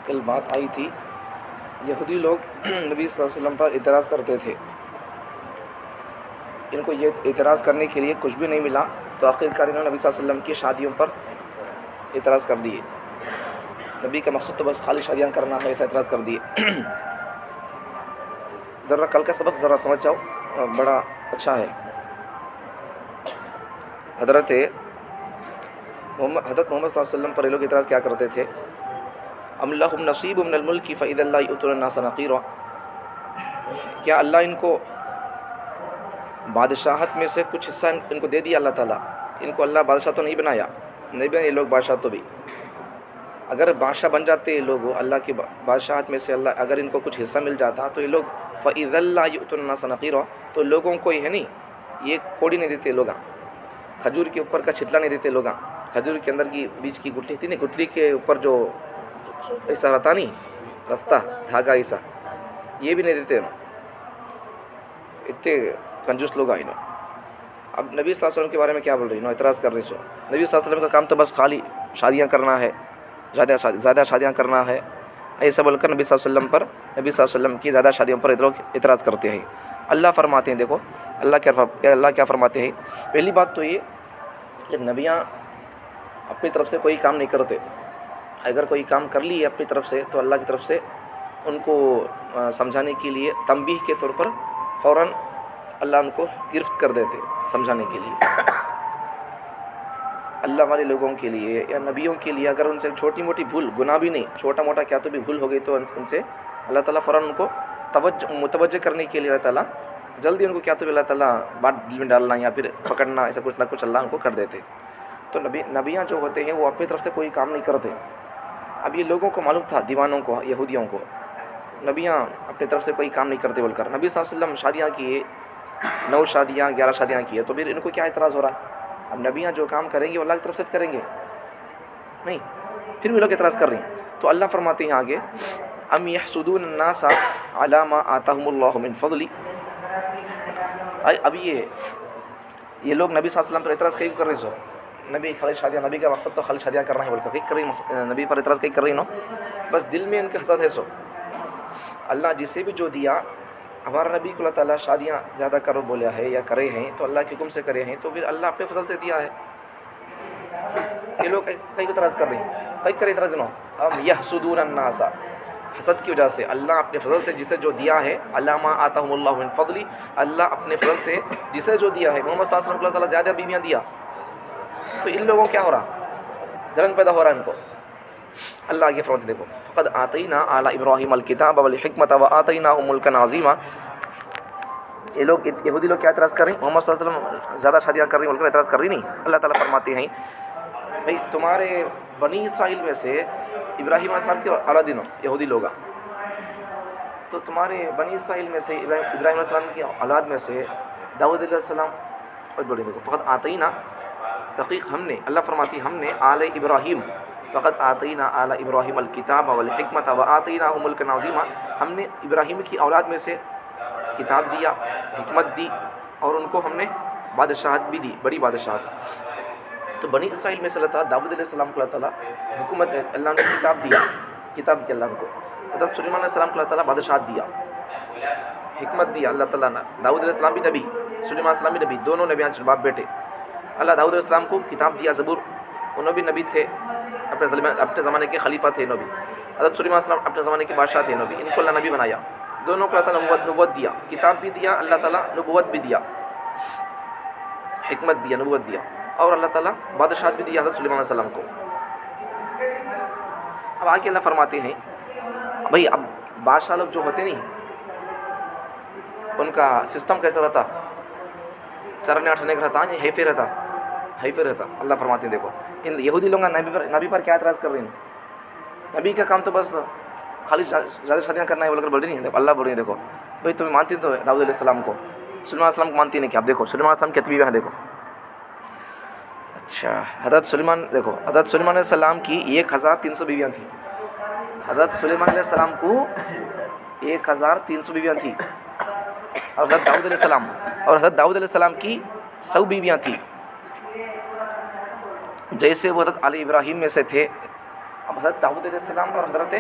कल बात आई थी, यहूदी लोग नबी सल्लल्लाहु अलैहि वसल्लम पर इतराज़ करते थे। इनको ये इतराज़ करने के लिए कुछ भी नहीं मिला, तो आखिरकार इन्होंने नबी सल्लल्लाहु अलैहि वसल्लम की शादियों पर इतराज़ कर दिए। नबी का मकसद तो बस खाली शादियाँ करना है, ऐसा इतराज़ कर दिए। ज़रा कल का सबक ज़रा समझ जाओ, बड़ा अच्छा है। हज़रत मोहम्मद सल्लल्लाहु अलैहि वसल्लम पर ये लोग इतराज़ क्या करते थे? अम लहुम नसीब मिनल मुल्की फ़इज़ा युअतून नास नक़ीरा, क्या अल्लाह इनको बादशाहत में से कुछ हिस्सा इनको दे दिया अल्लाह ताला? इनको अल्लाह बादशाह तो नहीं बनाया, नहीं बने ये लोग बादशाह। तो भी अगर बादशाह बन जाते ये लोग, अल्लाह की बादशाहत में से अल्लाह अगर इनको कुछ हिस्सा मिल जाता तो ये लोग फ़इज़ा युअतून नास नक़ीरा, तो लोगों को है नहीं, ये कोड़ी नहीं देते लोग, खजूर के ऊपर का छिटला नहीं देते लोग, खजूर के अंदर की बीच की गुठली थी नहीं, गुठली के ऊपर जो ऐसा रहता नहीं रास्ता धागा ऐसा, ये भी नहीं देते ना। इतने कंजूस लोग आए ना। अब नबी सल्लल्लाहु अलैहि वसल्लम के बारे में क्या बोल रही ना, इतराज़ कर रही सो। नबी सल्लल्लाहु अलैहि वसल्लम का काम तो बस खाली शादियाँ करना है, ज़्यादा शादियाँ करना है, ऐसा बोलकर नबी सल्लल्लाहु अलैहि वसल्लम पर, नबी सल्लल्लाहु अलैहि वसल्लम की ज़्यादा शादियों पर लोग इतराज़ करते हैं। अल्लाह फरमाते हैं, देखो अल्लाह क्या फरमाते हैं। पहली बात तो ये कि नबियाँ अपनी तरफ से कोई काम नहीं करते। अगर कोई काम कर ली है अपनी तरफ से, तो अल्लाह की तरफ से उनको समझाने के लिए तंबीह के तौर पर फ़ौरन अल्लाह उनको गिरफ्त कर देते समझाने के लिए। अल्लाह वाले लोगों के लिए या नबियों के लिए अगर उनसे छोटी मोटी भूल, गुनाह भी नहीं, छोटा मोटा क्या तो भी भूल हो गई, तो उनसे अल्लाह ताला फ़ौरन उनको मुतवज्जह करने के लिए अल्लाह ताला जल्दी उनको क्या तो भी अल्लाह ताला बात दिल में डालना या फिर पकड़ना, ऐसा कुछ ना कुछ अल्लाह उनको कर देते। तो नबियाँ जो होते हैं वो अपनी तरफ से कोई काम नहीं करते। अब ये लोगों को मालूम था, दीवानों को, यहूदियों को, नबियाँ अपनी तरफ से कोई काम नहीं करते बोलकर। नबी सल्लल्लाहु अलैहि वसल्लम शादियाँ किए, 9 शादियाँ 11 शादियाँ किए, तो फिर इनको क्या इतराज़ हो रहा? अब नबियाँ जो काम करेंगे वो अल्लाह की तरफ से करेंगे नहीं, फिर भी लोग इतराज़ कर रही हैं। तो अल्लाह फरमाते हैं आगे, अम यहसुदून अन्नासा अला मा आताहुमुल्लाहु मिन फज़ली। अब ये लोग नबी सल्लल्लाहु अलैहि वसल्लम पर इतराज़ कहीं कर रहे सो, नबी खाली शादियाँ, नबी का मकसद तो खाली शादियाँ करना है बोलकर कहीं कर रही, नबी पर इतराज़ कहीं कर रही नो, बस दिल में इनके हसद है सो। अल्लाह जिसे भी जो दिया, हमारा नबी को अल्लाह ताला शादियाँ ज़्यादा करो बोला है या करे हैं तो अल्लाह के हुक्म से करे हैं, तो फिर अल्लाह अपने फजल से दिया है। ये लोग कहीं इतराज़ कर रहे हैं, कहीं करे इतराज़ नो। अब यहसुदून अन्नासा, हसद की वजह से अल्लाह अपने फजल से जिसे जो दिया है, अल्लाह मा आताहुमुल्लाहु मिन फज़ली, अल्लाह अपने फजल से जिसे जो दिया है, मोहम्मद सल्लल्लाहु अलैहि वसल्लम को ज़्यादा बीवियाँ दिया, तो इन लोगों क्या हो रहा? जलन पैदा हो रहा है इनको। अल्लाह आगे फरमाते देखो, फ़क़द आतैना आला इब्राहीम अल किताब वल हिकमत व आतैनाहुम मुल्कन अज़ीमा। ये लोग यहूदी लोग क्या इतराज़ कर रही हैं? मोहम्मद सल्लल्लाहु अलैहि वसल्लम ज़्यादा शादियाँ कर रही हैं बोलकर इतराज़ कर रही नहीं। अल्लाह ताला फरमाते हैं, भाई तुम्हारे बनी इसराइल में से इब्राहीम अलैहिस्सलाम के औलादिनो यहूदी लोग, तो तुम्हारे बनी इसराइल में से इब्राहीम अलैहिस्सलाम की औलाद में से दाऊद अलैहिस्सलाम, और बोलिए देखो, फ़क़द आतैना, तहक़ीक़ हमने, अल्लाह फरमाती हमने आले इब्राहीम, फ़क़द आतैना आला इब्राहीम अल किताब वल हिकमत व आतैनाहुम मुल्कन अज़ीमा, हमने इब्राहीम की औलाद में से किताब दिया, हिकमत दी, और उनको हमने बादशाहत भी दी, बड़ी बादशाहत। तो बनी इसराइल में से अल्लाह ताला दाऊद अलैहिस्सलाम को अल्लाह ताला हुकूमत, अल्लाह ने किताब दिया अल्लाह को। हज़रत सुलेमान अलैहिस्सलाम को अल्लाह ताला बादशाहत दिया, हिकमत दिया अल्लाह ताला ने। दाऊद अलैहिस्सलाम भी नबी, सुलेमान अलैहिस्सलाम भी नबी, दोनों नबियाँ बाप बेटे। अल्लाह दाऊद अलैहिस्सलाम को किताब दिया, ज़बूर, उन्होंने भी नबी थे, अपने ज़माने के खलीफा थे नबी। हज़रत सुलेमान अलैहिस्सलाम अपने ज़माने के बादशाह थे नबी, इनको अल्लाह नबी बनाया। दोनों को अल्लाह ताला नबुव्वत दिया, किताब भी दिया अल्लाह ताला, नबुव्वत भी दिया, हिकमत दिया, नबुव्वत दिया, और अल्लाह ताला बादशाहत भी दिया हज़रत सुलेमान अलैहिस्सलाम को। अब आगे अल्लाह फरमाते हैं, भाई अब बादशाह लोग जो होते नहीं, उनका सिस्टम कैसा रहता? चरने अठने का रहता, हैफे रहता। अल्लाह फरमाते हैं देखो, इन यहूदी लोग नबी पर क्या एतराज़ कर रहे हैं? नबी का काम तो बस खाली ज़्यादा शादियाँ करना है बोलकर बोल रही नहीं। देखो अल्लाह बोल रही है, देखो भाई तुम्हें मानती तो दाऊद अलैहिस्सलाम को, सुलेमान अलैहिस्सलाम को मानती नहीं क्या? आप देखो सुलेमान अलैहिस्सलाम की बीवियाँ हैं, देखो। अच्छा, हज़रत सुलेमान अलैहिस्सलाम की 1300 बीवियाँ थी। हज़रत सुलेमान अलैहिस्सलाम को 1300 बीवियाँ थी, और हज़रत दाऊद अलैहिस्सलाम की 100 बीवियाँ थी। जैसे वो हज़रत आली इब्राहीम में से थे। अब हज़रत दाऊद अलैहिस्सलाम और हज़रत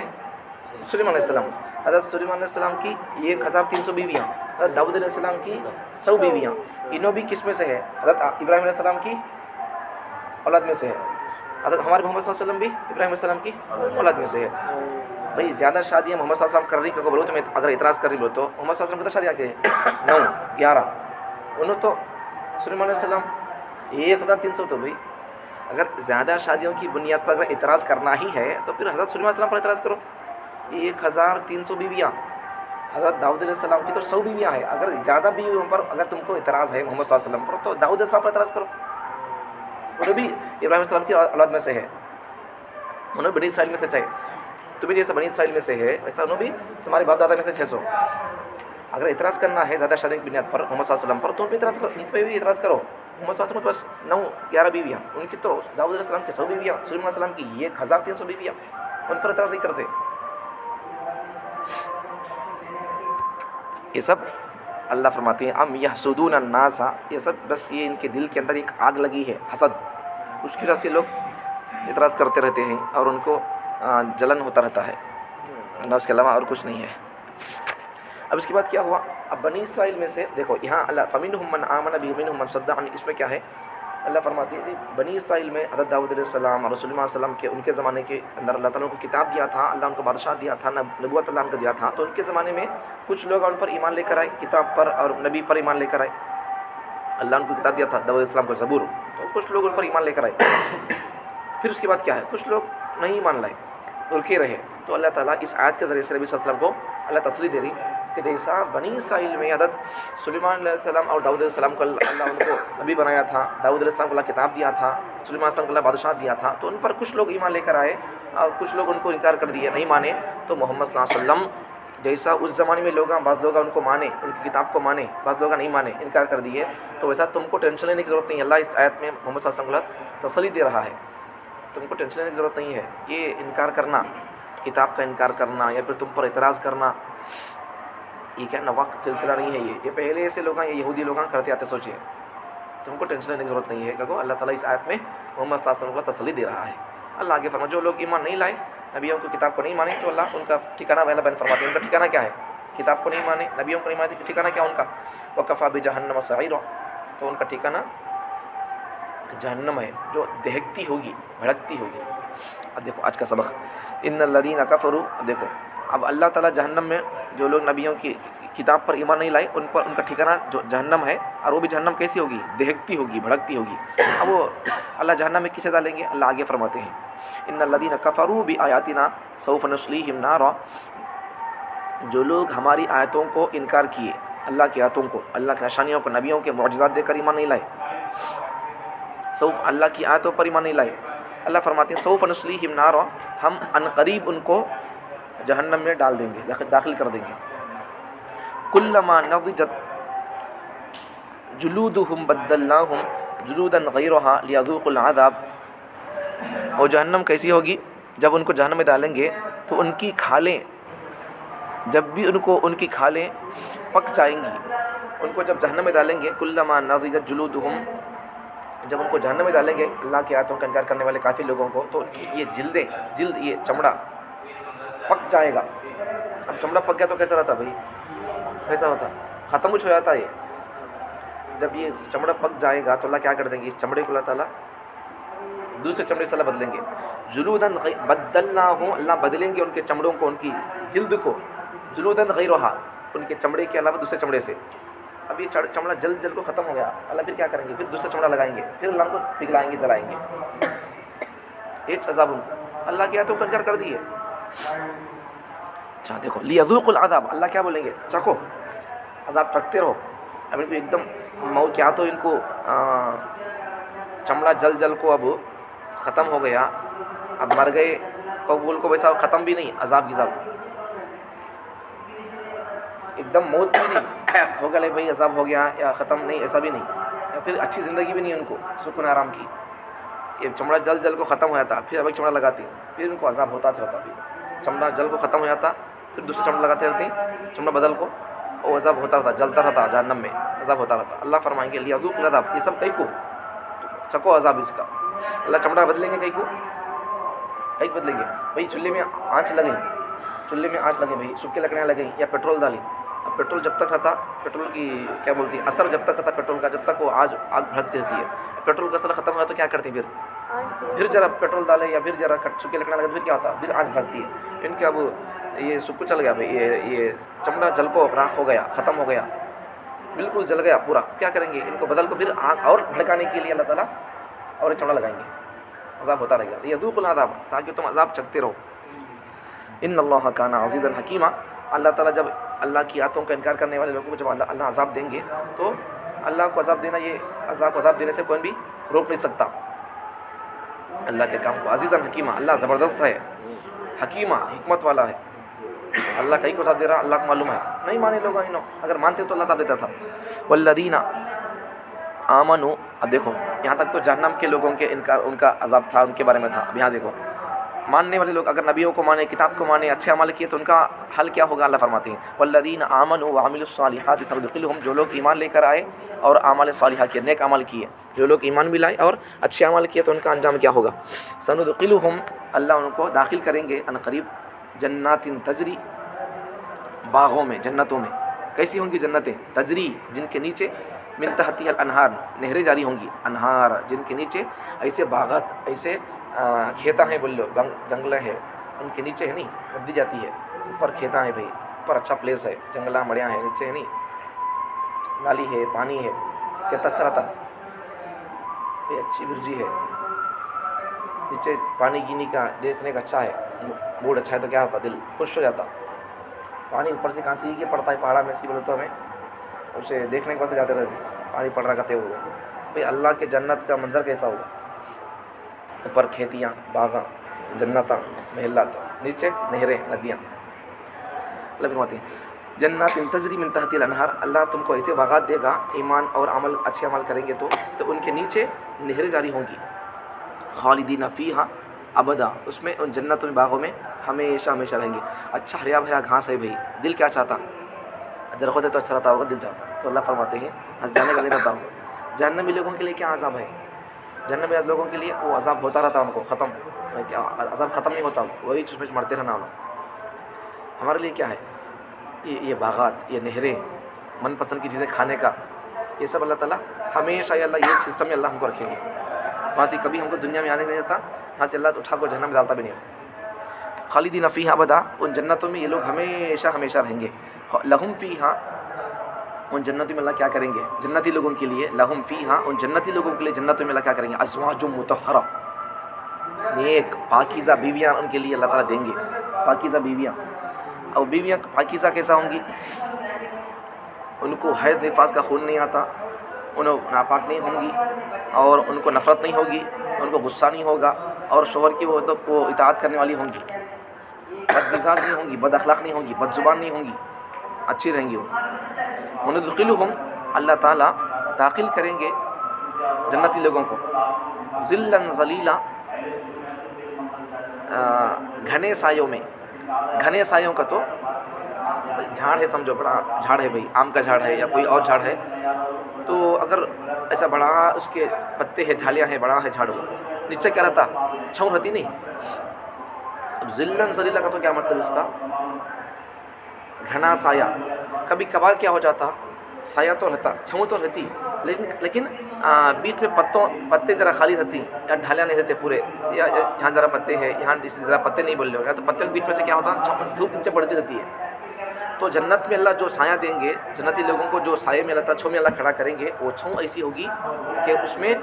सुलेमान अलैहिस्सलाम, हज़रत सुलेमान अलैहिस्सलाम की 1300 बीवियाँ, हज़रत दाऊद अलैहिस्सलाम की 100 बीवियाँ। इन्हों भी किस में से है? हज़रत इब्राहीम अलैहिस्सलाम की औलाद में से है। हज़रत हमारे मोहम्मद सल्लल्लाहु अलैहि वसल्लम भी इब्राहीम अलैहिस्सलाम की औलाद में से है। भाई ज़्यादा शादियाँ मोहम्मद सल्लल्लाहु अलैहि वसल्लम कर रही, क्योंकि बोलो तो मैं अगर इतराज़ कर रही हो तो मोहम्मद सल्लल्लाहु अलैहि वसल्लम की शादी आके 9 11 उन्होंने तो सुलेमान अलैहिस्सलाम 1300। तो भाई अगर ज़्यादा शादियों की बुनियाद पर अगर इतराज़ करना ही है तो फिर हज़रत सुलेमान अलैहिस्सलाम पर इतराज़ करो। 1300 बीवियाँ, हज़रत दाऊद अलैहिस्सलाम की तो 100 बीवियाँ हैं। अगर ज़्यादा बीवियों पर अगर तुमको इतराज़ है मोहम्मद सल्लल्लाहु अलैहि वसल्लम पर, तो दाऊद अलैहिस्सलाम पर इतराज़ करो। उन्हें भी इब्राहीम अलैहिस्सलाम की औलाद में से है, उन्हें बनी इसराइल में से चाहिए। तुम्हें जैसा बनी इसराइल में से है वैसा उन्हें भी तुम्हारे बाप दादा में से 600। अगर इतराज़ करना है ज़्यादा शादी की बुनियाद पर मोहम्मद सल्लल्लाहु अलैहि वसल्लम पर, तो उन पर भी इतराज़ करो। मोहम्मद सल्लल्लाहु अलैहि वसल्लम बस 9-11 बीवियाँ, उनकी तो दाऊद अलैहिस्सलाम की 100 बीवियाँ, सुलेमान अलैहिस्सलाम की 1300 बीवियाँ, उन पर इतराज़ नहीं करते। ये सब अल्लाह फरमाते हैं अम यहसुदून अन्नासा, ये सब बस ये इनके दिल के अंदर एक आग लगी है हसद, उसकी वजह से लोग इतराज़ करते रहते हैं और उनको जलन होता रहता है ना, उसके अलावा और कुछ नहीं है। अब इसके बाद क्या हुआ? अब बनी इसराइल में से देखो यहाँ अल्लाह फमिनहुम मन आमन बिही वमिनहुम मन सद्दा अन, इसमें क्या है? अल्लाह फरमाते हैं बनी इसराइल में हज़रत दाऊद अलैहिस्सलाम और सुलेमान अलैहिस्सलाम के उनके ज़माने के अंदर अल्लाह ताला को किताब दिया था, अल्लाह उनको बादशाह दिया था, नबूवत अल्लाह उनको दिया था। तो उनके ज़माने में कुछ लोग उन पर ईमान लेकर आए, किताब पर और नबी पर ईमान लेकर आए। अल्लाह उनको किताब दिया था दाऊद अलैहिस्सलाम को ज़बूर, तो कुछ लोग उन पर ईमान लेकर आए। फिर उसके बाद क्या है? कुछ लोग नहीं मान लाए, रुके रहे। तो अल्लाह ताला इस आयत के ज़रिए से नबी सल्लल्लाहु अलैहि वसल्लम को अल्लाह तसल्ली दे रही कि जैसा बनी इसराइल में हज़रत सुलेमान अलैहिस्सलाम और दाऊद अलैहिस्सलाम को अल्लाह उनको नबी बनाया था, दाऊद अलैहिस्सलाम को अल्लाह किताब दिया था, सुलेमान अलैहिस्सलाम को अल्लाह बादशाह दिया था, तो उन पर कुछ लोग ईमान लेकर आए और कुछ लोग उनको इनकार कर दिए, नहीं माने। तो मोहम्मद सल्लल्लाहु अलैहि वसल्लम जैसा उस ज़माने में लोग बाज़ लोग उनको माने, उनकी किताब को माने, बाज़ लोग नहीं माने, इनकार कर दिए, तो वैसा तुमको टेंशन लेने की ज़रूरत नहीं है। अल्लाह इस आयत में मोहम्मद सल्लल्लाहु अलैहि वसल्लम को तसल्ली दे रहा है, तुमको टेंशन लेने की ज़रूरत नहीं है। ये इनकार करना, किताब का इनकार करना या फिर तुम पर इतराज़ करना, ये क्या नवा सिलसिला नहीं है। ये पहले ऐसे लोग हैं, ये यहूदी लोग करते आते। सोचिए, तुमको टेंशन लेने की ज़रूरत नहीं है, क्योंकि अल्लाह ताला इस आयत में मोहम्मद सल्लल्लाहु अलैहि वसल्लम को तसल्ली दे रहा है। अल्लाह आगे फरमा, जो लोग ईमान नहीं लाए, नबियों की किताब को नहीं माने, तो अल्लाह उनका ठिकाना पहला बयान फरमाते हैं। उनका ठिकाना क्या है? किताब को नहीं माने, नबियों को नहीं माने, तो ठिकाना क्या उनका? वकफ़ा बिजहन्नम सईरा, तो उनका ठिकाना जहन्नम है, जो दहकती होगी, भड़कती होगी। अब देखो आज का सबक, इन्नल्लज़ीना कफ़रू। अब देखो, अब अल्लाह ताला जहन्नम में जो लोग नबियों की किताब पर ईमान नहीं लाए, उन पर उनका ठिकाना जो जहन्नम है, और वो भी जहन्नम कैसी होगी? दहकती होगी, भड़कती होगी। अब वो अल्लाह जहन्नम में किसे डालेंगे? अल्लाह आगे फरमाते हैं इन्नल्लज़ीना कफ़रू बिआयातिना सौफ़ नुस्लीहिम नारा, जो लोग हमारी आयतों को इनकार किए, अल्लाह की आयतों को, अल्लाह की निशानियों को, नबियों के मुअजिज़ात देकर ईमान नहीं लाए, सौफ़ अल्लाह की आयतों पर ईमान नहीं लाए, अल्लाह फरमाते हैं सौफ़ नुस्लीहिम नारा, हम अनक़रीब उनको जहन्नम में डाल देंगे, दाखिल कर देंगे। कुल्लमा नज़िजत जुलूदुहुम बद्दलनाहुम जुलूदन गैरहा लियज़ूक़ुल अज़ाब। और जहन्नम कैसी होगी? जब उनको जहन्नम में डालेंगे तो उनकी खालें, जब भी उनकी खालें पक जाएंगी, उनको जब जहन्नम में डालेंगे, कुल्लमा नज़िजत जुलूदुहुम, जब उनको जहन्नम में डालेंगे अल्लाह की आयतों का इनकार करने वाले काफ़ी लोगों को, तो उनकी ये जिल्द ये चमड़ा पक जाएगा। अब चमड़ा पक गया तो कैसा रहता भाई? कैसा होता? ख़त्म कुछ हो जाता है। जब ये चमड़ा पक जाएगा तो अल्लाह क्या कर देंगे? इस चमड़े को अल्लाह ताला दूसरे चमड़े से अल्लाह बदलेंगे। जुलूदन बदलनाहुम, अल्लाह बदलेंगे उनके चमड़ों को, उनकी जिल्द को, जुलूदन गैरहा, उनके चमड़े के अलावा दूसरे चमड़े से। अब ये चमड़ा जल को ख़त्म हो गया, अल्लाह फिर क्या करेंगे? फिर दूसरा चमड़ा लगाएंगे, फिर अल्लाह को पिघलाएंगे, जलाएंगे। एक अज़ाब उनको अल्लाह की आयतों का इनकार कर दिए। अच्छा देखो, लियज़ूक़ुल अज़ाब, अल्लाह क्या बोलेंगे? चखो अज़ाब, चखते रहो। अब इनको एकदम मौ क्या तो इनको चमड़ा जल को अब ख़त्म हो गया, अब मर गए, कबूल को वैसा ख़त्म भी नहीं, अज़ाब गिज़ाब एकदम मौत भी नहीं हो गया भाई, अज़ाब हो गया या ख़त्म नहीं, ऐसा भी नहीं, या फिर अच्छी ज़िंदगी भी नहीं उनको, सुकून आराम की। ये चमड़ा जल को ख़त्म हो जाता, फिर अब एक चमड़ा लगाती, फिर उनको अज़ाब होता रहता। फिर चमड़ा जल को ख़त्म हो जाता, फिर दूसरा चमड़ा लगाते रहती, चमड़ा बदल को, और अज़ाब होता रहता, जलता रहता, जहन्नम में अज़ाब होता रहता। अल्लाह फरमाएंगे लियज़ूक़ुल अज़ाब, ये सब कई को चको अजाब इसका। अल्लाह चमड़ा बदलेंगे कहीं को, कहीं बदलेंगे भाई। चूल्हे में आँच लगई, चूल्हे में आँच लगे भाई, सूखे लकड़ियाँ लगई या पेट्रोल डाली। अब पेट्रोल जब तक रहता, पेट्रोल की क्या बोलती है असर जब तक रहता पेट्रोल का, जब तक वो आग भड़कती रहती है। पेट्रोल का असर ख़त्म हुआ तो क्या करती है फिर जरा पेट्रोल डाले या फिर जरा सूखे लकड़ियाँ लगे, फिर क्या होता है, फिर आग भड़कती है। इनके अब ये सुक्कू चल गया भाई, ये चमड़ा जल को राख हो गया, ख़त्म हो गया, बिल्कुल जल गया पूरा। क्या करेंगे, इनको बदल को फिर आग और भड़काने के लिए अल्लाह ताला और चमड़ा लगाएंगे, अज़ाब होता रहेगा। ये यदूक़ुल अज़ाब, ताकि तुम अज़ाब चखते रहो। इन्नल्लाह काना अज़ीज़न हकीमा। अल्लाह ताला जब अल्लाह की आयतों का इनकार करने वाले लोगों को जब अल्लाह अज़ाब देंगे तो अल्लाह को अज़ाब देना, ये अल्लाह को अज़ाब देने से कोई भी रोक नहीं सकता अल्लाह के काम को। अज़ीज़न हकीमा, अल्लाह ज़बरदस्त है, हकीमा हिकमत वाला है। अल्लाह कहीं को अज़ाब दे रहा, अल्लाह को मालूम है। नहीं माने लोग इनो, अगर मानते तो अल्लाह अज़ाब देता था। वल्लदीना आमनु, अब देखो यहाँ तक तो जहन्नम के लोगों के इनकार, उनका अज़ाब था, उनके बारे में था। अब यहाँ देखो मानने वाले लोग अगर नबियों को माने, किताब को माने, अच्छे अमल किए तो उनका हल क्या होगा। अल्लाह फरमाते हैं वल्लदीन आमनु व अमिलुस सालिहात सनुदखिलुहुम, जो लोग ईमान लेकर आए और अमाल सालिहा किए, नेक अमल किए, जो लोग ईमान भी लाए और अच्छे अमल किए तो उनका अंजाम क्या होगा। सनुदखिलुहुम, अल्लाह उनको दाखिल करेंगे अन करीब जन्नातिन तजरी, बागों में, जन्नतों में। कैसी होंगी जन्नतें, तजरी जिनके नीचे मिन तहतिहल अनहार, नहरें जारी होंगी, अनहार जिनके नीचे ऐसे बागत, ऐसे खेता है, बोल लो जंगलें हैं, उनके नीचे है नहीं नदी जाती है, ऊपर खेता है भाई, ऊपर अच्छा प्लेस है, जंगला मड़िया है, नीचे है नहीं नाली है, पानी है, कितना अच्छा रहता भाई, अच्छी बिरजी है, नीचे पानी गिनी का देखने का अच्छा है, मूड अच्छा है तो क्या होता, दिल खुश हो जाता। पानी ऊपर से कहाँ से ही पड़ता है पहाड़ा में, ऐसी बोले तो हमें उसे देखने के बाद जाते रहते, पानी पड़ रहा करते हुए भाई। अल्लाह के जन्नत का मंजर कैसा होगा, ऊपर खेतियाँ, बागा, जन्नता, महलात, नीचे नहरें, नदियाँ। अल्लाह फरमाते हैं जन्नातिन तजरी मिन तहतिल अनहार, अल्लाह तुमको ऐसे बागात देगा, ईमान और अमल अच्छे अमल करेंगे तो उनके नीचे नहरें जारी होंगी। खालिदीन फीहा अबदा, उसमें उन जन्नतों में, बागों में हमेशा हमेशा रहेंगे। अच्छा हरिया भरा घास है भाई, दिल क्या चाहता, जरा होते तो अच्छा रहता होगा, दिल चाहता। तो अल्लाह फरमाते हैं हंस जाने का नहीं रहता हूँ। जहन्नमी लोगों के लिए क्या अज़ाब है, जहन्नमी लोगों के लिए वो अज़ाब होता रहता उनको, ख़त्म क्या अज़ाब ख़त्म नहीं होता, वही चुस्पच मरते रहना उन्होंने। हमारे लिए क्या है, ये बागात, ये नहरें, मनपसंद की चीज़ें खाने का, ये सब अल्लाह ताला हमेशा अल्लाह ये सिस्टम में अल्लाह हमको रखेंगे। वहाँ से कभी हमको दुनिया में आने नहीं देता, वहाँ से अल्लाह उठा को जहन्नम में डालता भी नहीं। खालिदीन फ़ीहा अबदा, उन जन्नतों में ये लोग हमेशा हमेशा रहेंगे। लहुम फ़ीहा, उन जन्नती में अल्लाह क्या करेंगे, जन्नती लोगों के लिए, लहुम फ़ीहा, उन जन्नती लोगों के लिए जन्नतों में अल्लाह क्या करेंगे, अज़वाजुम मुतहहरा, नेक पाकीज़ा बीवियाँ उनके लिए अल्लाह ताला देंगे, पाकीज़ा बीवियाँ। और बीवियाँ पाकीज़ा कैसा होंगी, उनको हैज़ निफास का खून नहीं आता, उन्हें नापाक नहीं होंगी और उनको नफ़रत नहीं होगी, उनको गुस्सा नहीं होगा और शोहर की वो इताअत करने वाली होंगी, बदमिजाज नहीं होंगी, बद अखलाक नहीं होंगी, बदजुबान नहीं होंगी, अच्छी रहेंगी वो। उनदखिलुहुम, अल्लाह ताला दाखिल करेंगे जन्नती लोगों को ज़िल्लन ज़लीला, घने सायों में। घने सायों का तो झाड़ है, समझो बड़ा झाड़ है भाई, आम का झाड़ है या कोई और झाड़ है, तो अगर ऐसा बड़ा उसके पत्ते हैं, झालियाँ हैं, बड़ा है झाड़, वो नीचे क्या रहता, छाँव रहती नहीं। अब ज़िल्लन ज़लीला का तो क्या मतलब इसका, घना साया। कभी कभार क्या हो जाता, साया तो रहता, छाँव तो रहती, लेकिन बीच में पत्ते ज़रा खाली रहती, या ढालियाँ नहीं रहते पूरे, या यहाँ ज़रा पत्ते हैं, यहाँ इस ज़रा पत्ते नहीं बोल रहे हो, या तो पत्ते के बीच में से क्या होता, धूप नीचे पड़ती रहती है। तो जन्नत में अल्लाह जो साया देंगे, जन्नती लोगों को जो साये में अल्लाह छाँव में अल्लाह खड़ा करेंगे, वो छाँव ऐसी होगी कि उसमें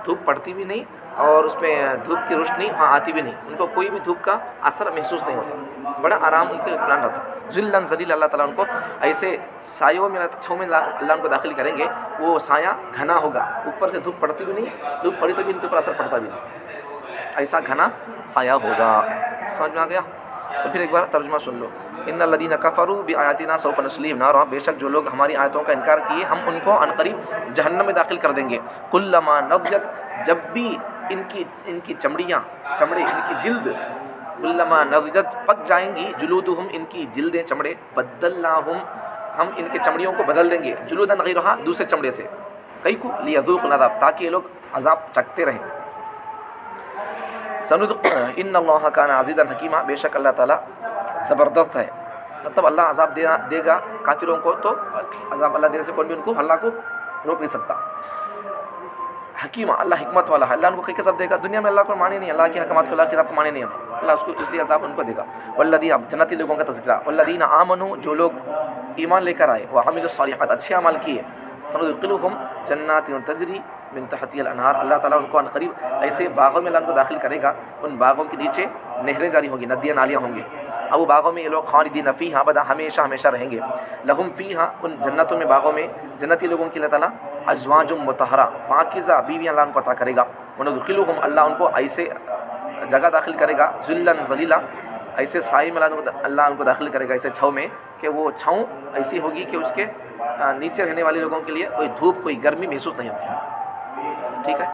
धूप पड़ती भी नहीं और उसमें धूप की रोशनी वहाँ आती भी नहीं, उनको कोई भी धूप का असर महसूस नहीं होता, बड़ा आराम उनके इत्मीनान रहता। ज़िल्लन ज़लील, अल्लाह ताला उनको ऐसे सायों में, छाँव में अल्लाह उनको दाखिल करेंगे। वो साया घना होगा, ऊपर से धूप पड़ती भी नहीं, धूप पड़ी तो भी इनके ऊपर असर पड़ता भी नहीं, ऐसा घना साया होगा। समझ में आ गया? तो फिर एक बार तर्जुमा सुन लो। इन्नल्लज़ीना कफ़रू बिआयातिना सौफ़ नस्लीहिम नारा, बेशक जो लोग हमारी आयतों का इनकार किए हम उनको अनक़रीब जहन्नम में दाखिल कर देंगे। कुल्लमा नज़जत, जब भी इनकी चमड़ियाँ, चमड़े इनकी जिल्द, कुल्लमा नज़जत पक जाएंगी, जुलूदुहुम इनकी जिल्दें, चमड़े, बद्दलनाहुम हम इनके चमड़ियों को बदल देंगे, जुलूदन गैरहा दूसरे चमड़े से, कई को लियज़ूक़ुल अज़ाब, ताकि ये लोग अज़ाब चखते रहें। इन्नल्लाह काना अज़ीज़न हकीमा, बेशक अल्लाह ताला ज़बरदस्त है। मतलब अल्लाह अज़ाब देगा काफिरों को, तो अज़ाब अल्लाह देने से कौन भी उनको, अल्लाह को रोक नहीं सकता। हकीमा, अल्लाह हिकमत वाला है। अल्लाह उनको कई सब देगा। दुनिया में अल्लाह को माने नहीं, अल्लाह की हकमत को, अल्लाह की किताब को माने नहीं, अल्लाह उसको इसलिए अज़ाब उनको देगा। वल्लज़ीना, अब जन्नती लोगों का तज़किरा, वल्लज़ीना आमनू, जो लोग ईमान लेकर आए, व अमिलुस सालिहात, अच्छे अमल किए, सनुदखिलुहुम जन्नातिन तजरी मिन तहतिहल अनहार, अल्लाह ताला उनको अनक़रीब ऐसे बागों में अल्लाह उनको दाखिल करेगा, उन बागों के नीचे नहरें जारी होंगी, नदियाँ नालियाँ होंगी। अब वो बागों में ये लोग खालिदीन फ़ीहा अबदा, हमेशा हमेशा रहेंगे। लहुम फ़ीहा, उन जन्नतों में, बागों में, जन्नती लोगों के लिए अल्लाह ताला अज़वाजुम मुतहरा, पाकीज़ा बीवियाँ अल्लाह उनको अता करेगा। वनुदखिलुहुम, अल्लाह उनको ऐसे जगह दाखिल करेगा, ज़िल्लन ज़लीला, ऐसे साए में अल्लाह उनको दाखिल करेगा, ऐसे छाँव में कि वो छाँव ऐसी होगी कि उसके नीचे रहने वाले लोगों के लिए कोई धूप, कोई गर्मी महसूस नहीं होगी। ठीक है।